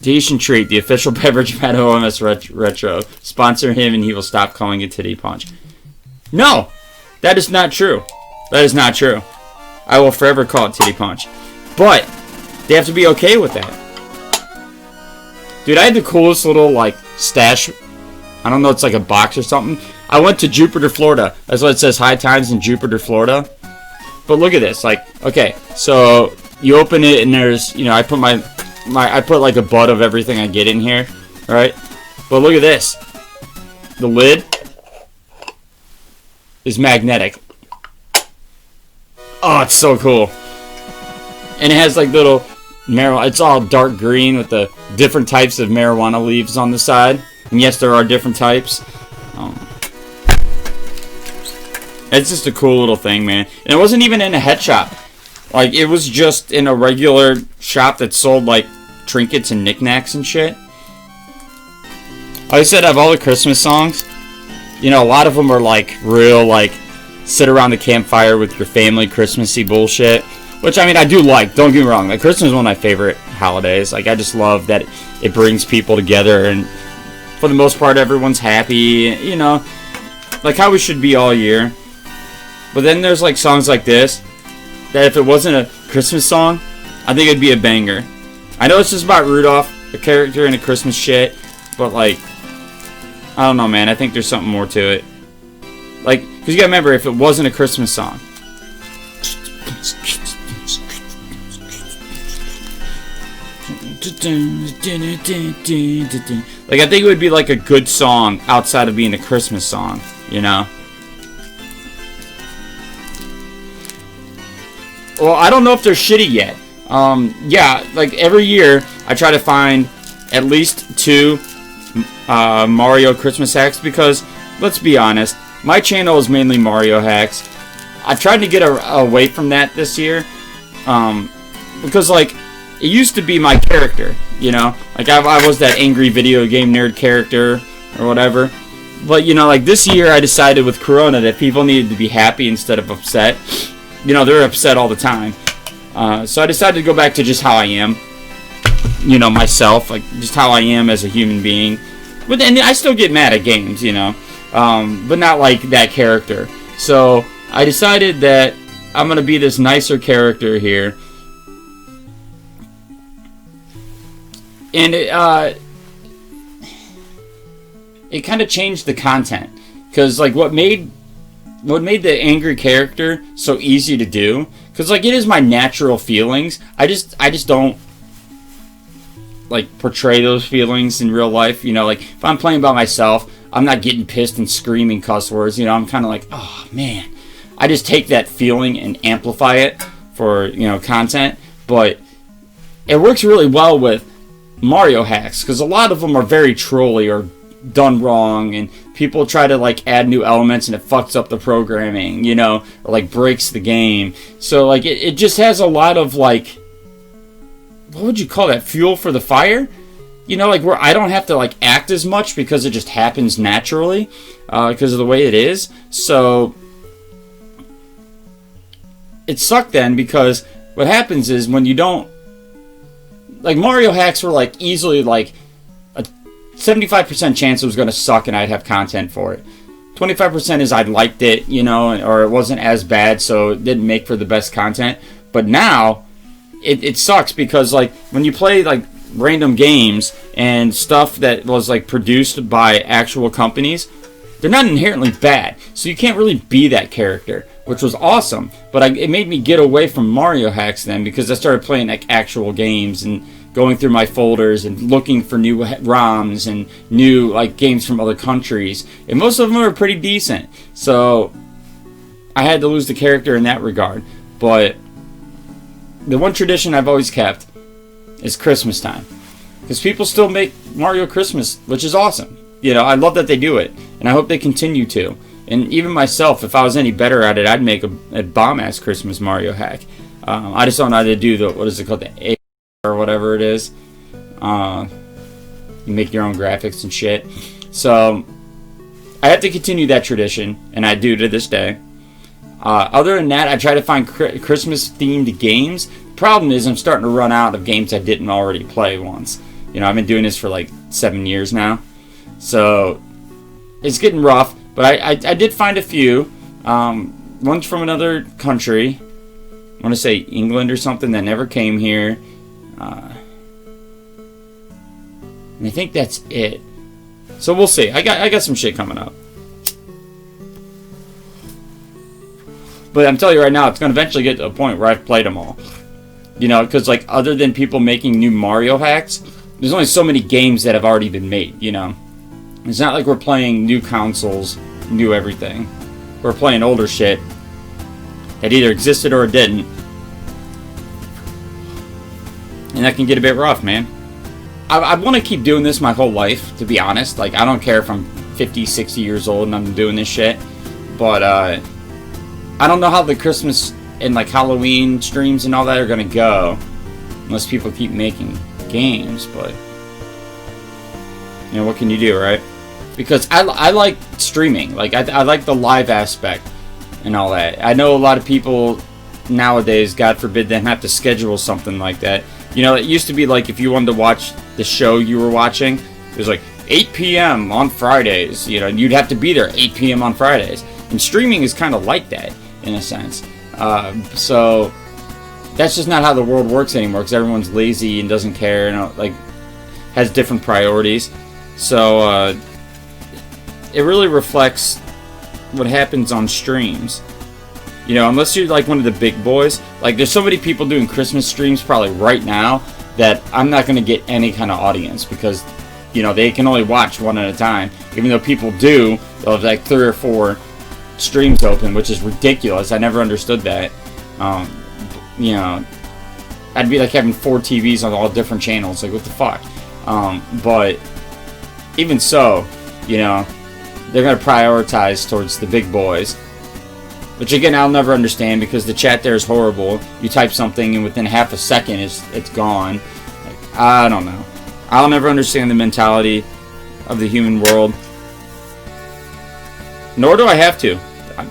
Dacian Treat, the official beverage of AdamOS Retro. Sponsor him and he will stop calling it Titty Punch. No! That is not true. That is not true. I will forever call it Titty Punch. But they have to be okay with that. Dude, I had the coolest little, like, stash. I don't know, it's like a box or something. I went to Jupiter, Florida. That's what it says, High Times in Jupiter, Florida. But look at this. Like, okay, so you open it and there's, you know, I put I put like a butt of everything I get in here, right? But look at this. The lid is magnetic. Oh, it's so cool. And it has like little marijuana. It's all dark green with the different types of marijuana leaves on the side. And yes, there are different types. It's just a cool little thing, man. And it wasn't even in a head shop. Like, it was just in a regular shop that sold, like, trinkets and knickknacks and shit. Like I said, I have all the Christmas songs. You know, a lot of them are, like, real, like, sit around the campfire with your family Christmassy bullshit. Which, I mean, I do like. Don't get me wrong. Like, Christmas is one of my favorite holidays. Like, I just love that it brings people together. And for the most part, everyone's happy. You know, like how we should be all year. But then there's, like, songs like this. That if it wasn't a Christmas song, I think it'd be a banger. I know it's just about Rudolph, a character in a Christmas shit. But, like, I don't know, man. I think there's something more to it. Like, because you gotta remember, if it wasn't a Christmas song. Like, I think it would be like a good song outside of being a Christmas song, you know? Well, I don't know if they're shitty yet. Yeah, like every year I try to find at least 2 Mario Christmas hacks because, let's be honest, my channel is mainly Mario hacks. I've tried to get away from that this year because, like, it used to be my character, you know? Like, I was that angry video game nerd character or whatever. But, you know, like, this year I decided with Corona that people needed to be happy instead of upset. You know, they're upset all the time. So I decided to go back to just how I am. You know, myself. Like, just how I am as a human being. But then I still get mad at games, you know. But not like that character. So I decided that I'm going to be this nicer character here. And it kind of changed the content. Because, like, what made the angry character so easy to do, because, like, it is my natural feelings. I just don't, like, portray those feelings in real life. You know, like, if I'm playing by myself, I'm not getting pissed and screaming cuss words. You know, I'm kind of like, oh, man. I just take that feeling and amplify it for, you know, content. But it works really well with Mario hacks, because a lot of them are very trolly or done wrong, and people try to, like, add new elements and it fucks up the programming, you know, or, like, breaks the game. So, like, it just has a lot of, like, what would you call that, fuel for the fire? You know, like, where I don't have to, like, act as much because it just happens naturally because of the way it is. So it sucked then, because what happens is when you don't, like, Mario hacks were, like, easily, like, 75% chance it was going to suck and I'd have content for it. 25% is I liked it, you know, or it wasn't as bad, so it didn't make for the best content. But now, it sucks because, like, when you play, like, random games and stuff that was, like, produced by actual companies, they're not inherently bad. So you can't really be that character, which was awesome. But it made me get away from Mario hacks then, because I started playing, like, actual games and going through my folders and looking for new ROMs and new, like, games from other countries. And most of them are pretty decent. So I had to lose the character in that regard. But the one tradition I've always kept is Christmas time. Because people still make Mario Christmas, which is awesome. You know, I love that they do it. And I hope they continue to. And even myself, if I was any better at it, I'd make a bomb-ass Christmas Mario hack. I just don't know how to do the, what is it called, the A or whatever it is. You make your own graphics and shit. So I have to continue that tradition, and I do to this day. Other than that, I try to find Christmas-themed games. Problem is, I'm starting to run out of games I didn't already play once. You know, I've been doing this for like 7 years now. So it's getting rough. But I did find a few. One's from another country. I want to say England or something that never came here. And I think that's it. So we'll see. I got some shit coming up. But I'm telling you right now, it's going to eventually get to a point where I've played them all. You know, because like other than people making new Mario hacks, there's only so many games that have already been made, you know. It's not like we're playing new consoles, new everything. We're playing older shit that either existed or didn't. And that can get a bit rough, man. I want to keep doing this my whole life, to be honest. Like, I don't care if I'm 50, 60 years old and I'm doing this shit. But, I don't know how the Christmas and, like, Halloween streams and all that are going to go. Unless people keep making games, but... You know, what can you do, right? Because I like streaming. Like, I like the live aspect and all that. I know a lot of people nowadays, God forbid, them have to schedule something like that. You know, it used to be like if you wanted to watch the show you were watching, it was like 8 p.m. on Fridays, you know, and you'd have to be there 8 p.m. on Fridays. And streaming is kind of like that, in a sense. So, that's just not how the world works anymore, because everyone's lazy and doesn't care, and, like, has different priorities. So, it really reflects what happens on streams. You know, unless you're like one of the big boys, like there's so many people doing Christmas streams probably right now that I'm not going to get any kind of audience because, you know, they can only watch one at a time. Even though people do, they'll have like 3 or 4 streams open, which is ridiculous. I never understood that. You know, I'd be like having 4 TVs on all different channels. Like, what the fuck? But even so, you know, they're going to prioritize towards the big boys. Which again, I'll never understand because the chat there is horrible. You type something and within half a second it's gone. Like, I don't know. I'll never understand the mentality of the human world. Nor do I have to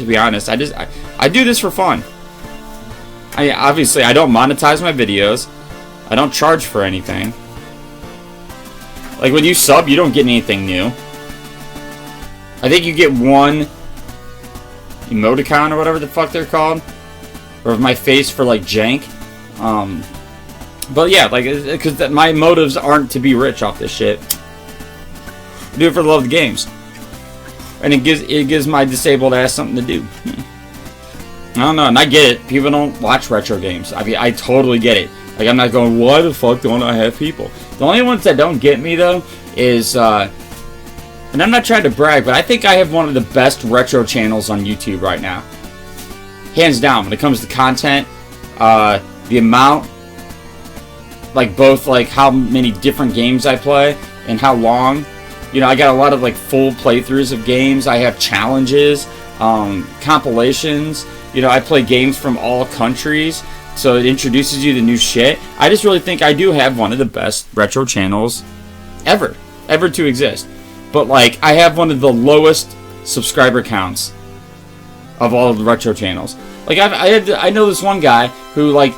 be honest. I do this for fun. Obviously I don't monetize my videos. I don't charge for anything. Like when you sub, you don't get anything new. I think you get one emoticon or whatever the fuck they're called, or my face for like jank. But yeah, like, because my motives aren't to be rich off this shit. I do it for the love of the games, and it gives my disabled ass something to do. I don't know, and I get it. People don't watch retro games. I mean, I totally get it. Like, I'm not going, why the fuck don't I have people? The only ones that don't get me though is and I'm not trying to brag, but I think I have one of the best retro channels on YouTube right now. Hands down, when it comes to content, the amount, like both like how many different games I play and how long. You know, I got a lot of like full playthroughs of games. I have challenges, compilations. You know, I play games from all countries, so it introduces you to new shit. I just really think I do have one of the best retro channels ever to exist. But, like, I have one of the lowest subscriber counts of all of the retro channels. Like, I know this one guy who, like,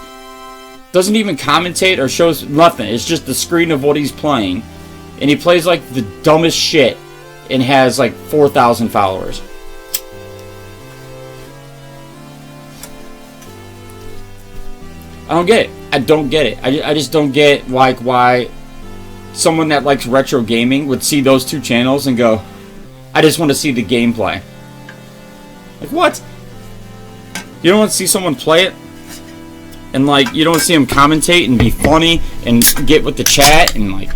doesn't even commentate or shows nothing. It's just the screen of what he's playing. And he plays, like, the dumbest shit and has, like, 4,000 followers. I don't get it. I don't get it. I just don't get, like, why someone that likes retro gaming would see those 2 channels and go, I just want to see the gameplay. Like, what? You don't want to see someone play it? And, like, you don't want to see them commentate and be funny and get with the chat and, like,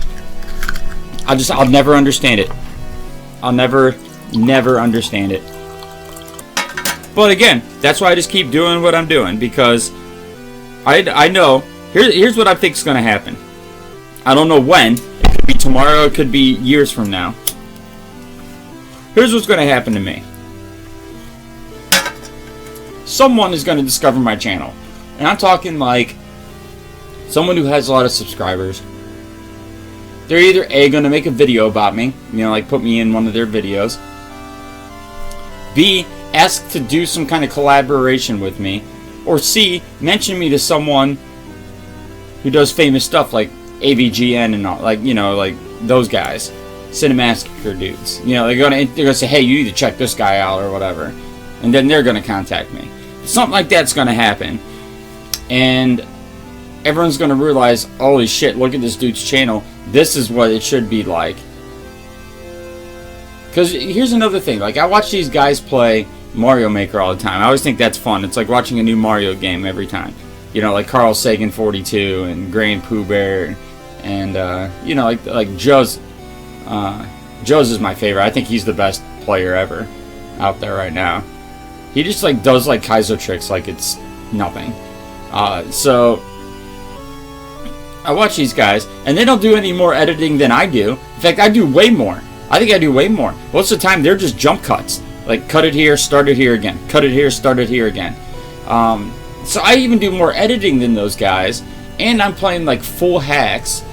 I'll never understand it. I'll never understand it. But again, that's why I just keep doing what I'm doing, because I know, here's what I think is going to happen. I don't know when. It could be tomorrow. It could be years from now. Here's what's going to happen to me. Someone is going to discover my channel. And I'm talking like someone who has a lot of subscribers. They're either A, going to make a video about me. You know, like put me in one of their videos. B, ask to do some kind of collaboration with me. Or C, mention me to someone who does famous stuff like AVGN and all, like, you know, like those guys, Cinemassacre dudes. You know, they're gonna say, hey, you need to check this guy out or whatever, and then they're gonna contact me. Something like that's gonna happen, and everyone's gonna realize, holy shit, look at this dude's channel. This is what it should be like. Because here's another thing, like, I watch these guys play Mario Maker all the time. I always think that's fun. It's like watching a new Mario game every time. You know, like Carl Sagan 42 and Grand Pooh Bear, and you know, like Joe's is my favorite. I think he's the best player ever out there right now. He just like does like Kaizo tricks like it's nothing. So I watch these guys, and they don't do any more editing than I do. In fact, I do way more. I think I do way more. Most of the time, they're just jump cuts. Like, cut it here, start it here again. Cut it here, start it here again. So I even do more editing than those guys. And I'm playing, like, full hacks.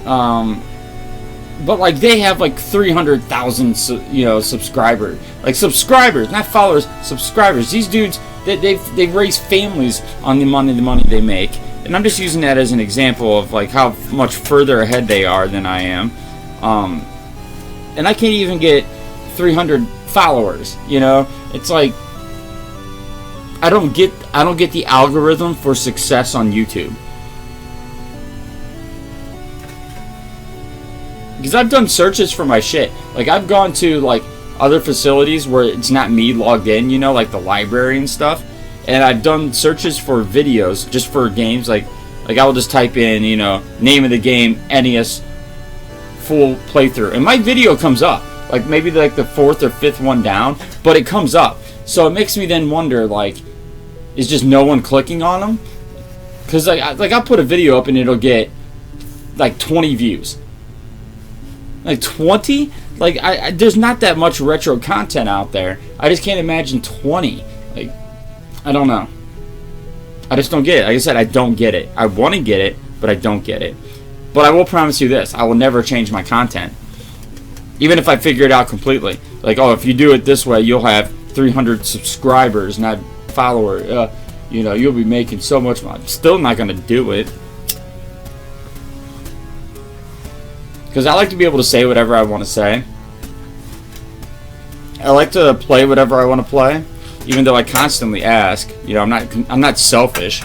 But, like, they have, like, 300,000, you know, subscribers. Like, subscribers, not followers, subscribers. These dudes, they raise families on the money they make. And I'm just using that as an example of, like, how much further ahead they are than I am. And I can't even get 300 followers, you know? It's like, I don't get the algorithm for success on YouTube. Because I've done searches for my shit. Like, I've gone to, like, other facilities where it's not me logged in, you know, like the library and stuff. And I've done searches for videos just for games. Like I will just type in, you know, name of the game, NES full playthrough, and my video comes up, like maybe like the 4th or 5th one down, but it comes up. So it makes me then wonder, like, is just no one clicking on them? Because like I'll put a video up and it'll get like 20 views, like 20. Like there's not that much retro content out there. I just can't imagine 20. Like, I don't know. I just don't get it. Like I said, I don't get it. I want to get it, but I don't get it. But I will promise you this, I will never change my content. Even if I figure it out completely. Like, oh, if you do it this way, you'll have 300 subscribers, not followers. You know, you'll be making so much money. I'm still not going to do it. Because I like to be able to say whatever I want to say. I like to play whatever I want to play. Even though I constantly ask. You know, I'm not selfish.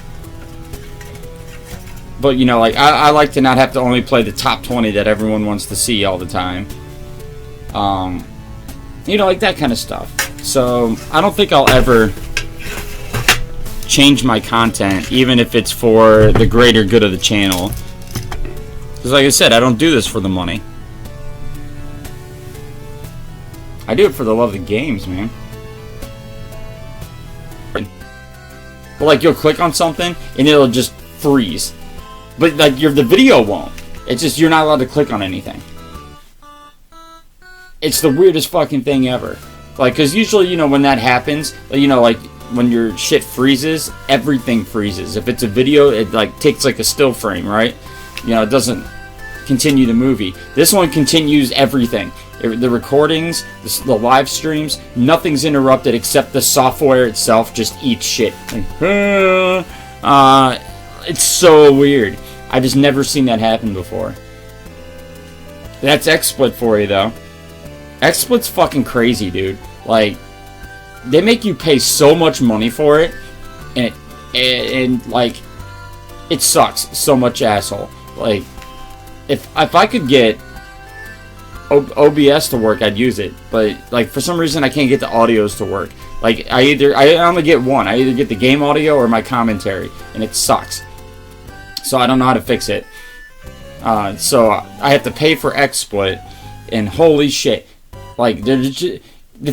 But, you know, like, I like to not have to only play the top 20 that everyone wants to see all the time. You know, like that kind of stuff. So, I don't think I'll ever change my content, even if it's for the greater good of the channel. Because, like I said, I don't do this for the money. I do it for the love of the games, man. But, like, you'll click on something, and it'll just freeze. But, like, the video won't. It's just you're not allowed to click on anything. It's the weirdest fucking thing ever. Like, because usually, you know, when that happens, you know, like, when your shit freezes, everything freezes. If it's a video, it, like, takes, like, a still frame, right? You know, it doesn't continue the movie. This one continues everything. The recordings, the live streams, nothing's interrupted except the software itself just eats shit. Like, it's so weird. I just never seen that happen before. That's XSplit for you, though. XSplit's fucking crazy, dude. Like, they make you pay so much money for it, and like, it sucks so much, asshole. Like, if I could get OBS to work, I'd use it. But, like, for some reason, I can't get the audios to work. Like, I only get one. I either get the game audio or my commentary, and it sucks. So I don't know how to fix it. So I have to pay for XSplit, and holy shit. Like, the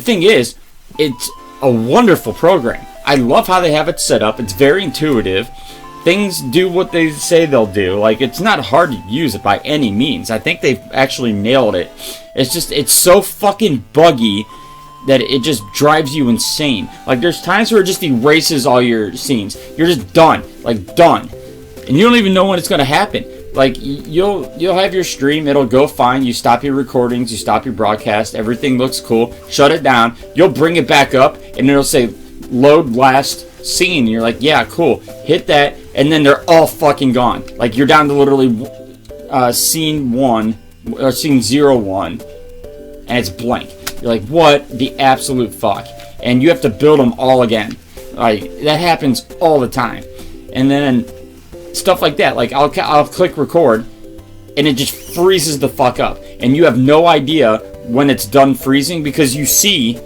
thing is, it's a wonderful program. I love how they have it set up. It's very intuitive. Things do what they say they'll do. Like, it's not hard to use it by any means. I think they've actually nailed it. It's just, it's so fucking buggy that it just drives you insane. Like, there's times where it just erases all your scenes. You're just done. Like, done. And you don't even know when it's going to happen. Like, you'll have your stream, it'll go fine, you stop your recordings, you stop your broadcast, everything looks cool, shut it down, you'll bring it back up, and it'll say, load last scene, and you're like, yeah, cool, hit that, and then they're all fucking gone. Like, you're down to literally scene 1 or scene 01 and it's blank. You're like, what the absolute fuck? And you have to build them all again. Like, that happens all the time. And then stuff like that, like I'll click record and it just freezes the fuck up, and you have no idea when it's done freezing, because you see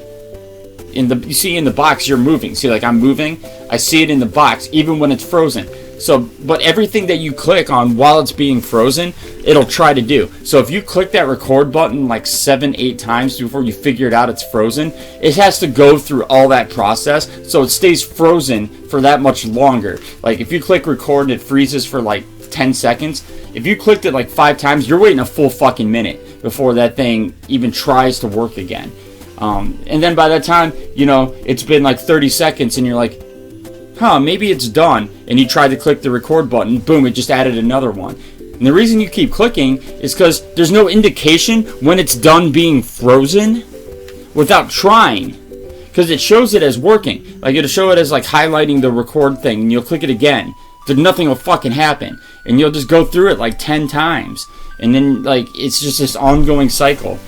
in the box you're moving. See, like I'm moving, I see it in the box even when it's frozen. So, but everything that you click on while it's being frozen, it'll try to do. So if you click that record button like 7-8 times before you figure it out it's frozen, it has to go through all that process, so it stays frozen for that much longer. Like if you click record and it freezes for like 10 seconds, if you clicked it like 5 times, you're waiting a full fucking minute before that thing even tries to work again. And then by that time, you know, it's been like 30 seconds and you're like, huh, maybe it's done. And you try to click the record button, boom, it just added another one. And the reason you keep clicking is because there's no indication when it's done being frozen without trying. Because it shows it as working. Like it'll show it as like highlighting the record thing, and you'll click it again. Then nothing will fucking happen. And you'll just go through it like 10 times. And then like it's just this ongoing cycle.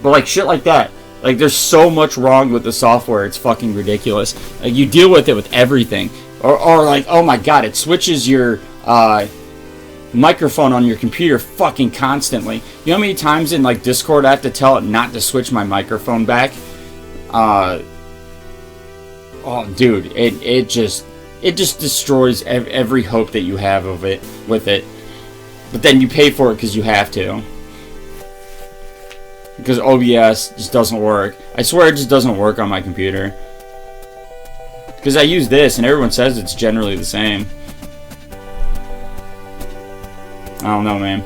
But like shit like that. Like there's so much wrong with the software, it's fucking ridiculous. Like you deal with it with everything. Or like, oh my god, it switches your microphone on your computer fucking constantly. You know how many times in like Discord I have to tell it not to switch my microphone back? Oh dude, it just destroys every hope that you have of it with it. But then you pay for it because you have to. Because OBS just doesn't work. I swear it just doesn't work on my computer. Because I use this and everyone says it's generally the same. I don't know, man.